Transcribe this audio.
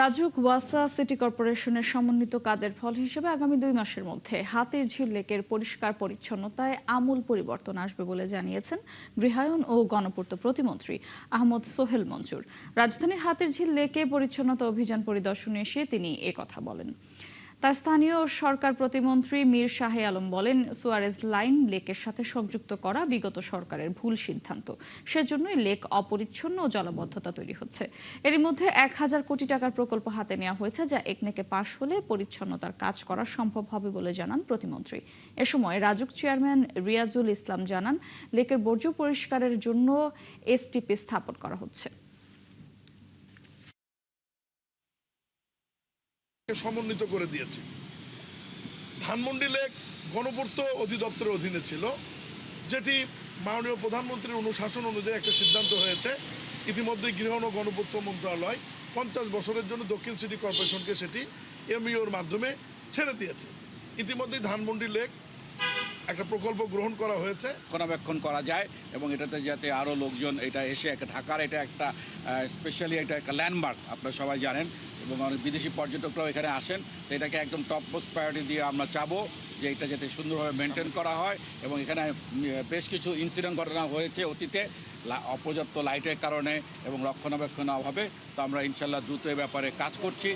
রাজউক ওয়াসা city কর্পোরেশনের সমন্বিত কাজের ফল হিসেবে আগামী 2 মাসের মধ্যে হাতিরঝিল লেকের পরিষ্কার পরিচ্ছন্নতায় আমূল পরিবর্তন আসবে বলে জানিয়েছেন গৃহায়ন ও গণপূর্ত প্রতিমন্ত্রী আহমদ সোহেল মঞ্জুর। রাজধানীর হাতিরঝিল লেকে পরিচ্ছন্নতা অভিযান পরিদর্শনে এসে তিনি কথা বলেন। তার স্থানীয় সরকার প্রতিমন্ত্রী মীর শাহে আলম বলেন, সুয়ারেজ লাইন লেকের সাথে সংযুক্ত করা বিগত সরকারের ভুল সিদ্ধান্ত। সেজন্যই লেক অপরিচ্ছন্ন ও জলাবদ্ধতা তৈরি হচ্ছে। এরই মধ্যে 1000 কোটি টাকার প্রকল্প হাতে নেওয়া হয়েছে, যা একনেকে পাশ হলে পরিচ্ছন্নতার কাজ করা সম্ভব হবে বলে জানান প্রতিমন্ত্রী। এ সময় রাজুক চেয়ারম্যান রিয়াজুল ইসলাম জানান, লেকের বর্জ্য পরিষ্কারের জন্য এসটিপি স্থাপন করা হচ্ছে। সমন্বিত করে দিয়েছি। ধানমন্ডি লেক গণপূর্ত অধিদপ্তরের অধীনে ছিল, যেটি মাননীয় প্রধানমন্ত্রীর অনুশাসন অনুযায়ী একটা সিদ্ধান্ত হয়েছে। ইতিমধ্যে গৃহায়ন ও গণপূর্ত মন্ত্রণালয় 50 বছরের জন্য দক্ষিণ সিটি কর্পোরেশনকে সেটি এমইওর মাধ্যমে ছেড়ে দিয়েছে। ইতিমধ্যেই ধানমন্ডি লেক একটা প্রকল্প গ্রহণ করা হয়েছে, রক্ষণাবেক্ষণ করা যায় এবং এটাতে যাতে আরও লোকজন এটা এসে ঢাকার এটা একটা স্পেশালি এটা একটা ল্যান্ডমার্ক, আপনারা সবাই জানেন, এবং অনেক বিদেশি পর্যটকরাও এখানে আসেন। তো এটাকে একদম টপ মোস্ট প্রায়োরিটি দিয়ে আমরা চাবো যে এটা যাতে সুন্দরভাবে মেনটেন করা হয়। এবং এখানে বেশ কিছু ইনসিডেন্ট ঘটনা হয়েছে অতীতে অপর্যাপ্ত লাইটের কারণে এবং রক্ষণাবেক্ষণের অভাবে। তো আমরা ইনশাল্লাহ দ্রুত এ ব্যাপারে কাজ করছি।